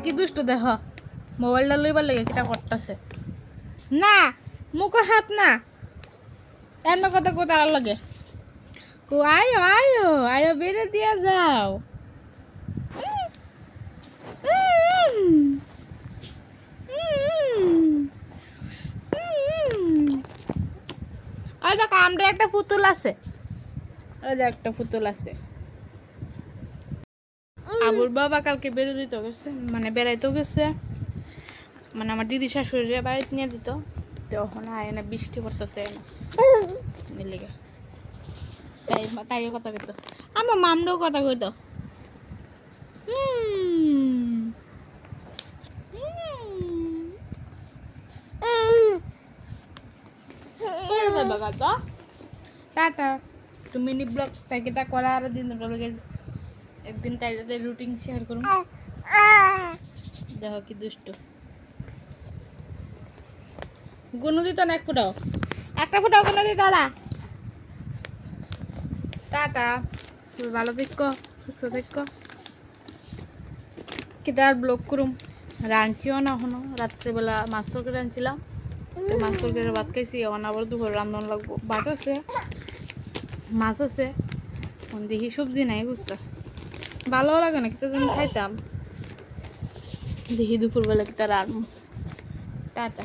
কি দুষ্ট দেখ মোবাইলটা লইবার লাগে কিটা করতেছে না মুখে হাত না এমন কথা কোথার লাগে কো আয়ো আয়ো আয়ো বেরে দিয়া যাও ওই দেখো আমরা একটা পুতুল আছে ওই যে একটা পুতুল আছে আবুর বাবা কালকে বেরো দিত গেছে মানে বেড়াইতেও গেছে মানে আমার দিদি শাশুড়িরা বাড়িতে নিয়ে দিত তখন আয় না বৃষ্টি পড়তেছে না লেগে তাই তাই কথা কইতো আমার মামরাও কথা কইতো টাটা একটু মিনি ব্লগ প্যাকেটটা করা আর দিন একদিন তাই রুটিন শেয়ার করুন দেখো কি দুষ্ট গুনু দিত না একটা ফুটাও গুনু দিত না টাটা ভালো দেখো সুস্থ দেখো কিটা আর ব্লগ করুম রাঁধছিও না এখনো রাত্রেবেলা মাছ তরকারি রাঁধছিলাম মাছ তরকারি ভাত খাইছি এখন আবার দুপুর রান্ধন লাগবো ভাত আছে মাছ আছে দেখি সবজি নাই বুঝতে ভালো লাগে না কিতা যেন খাইতাম দেখি দুপুরবেলা কিতা রান্না টাটা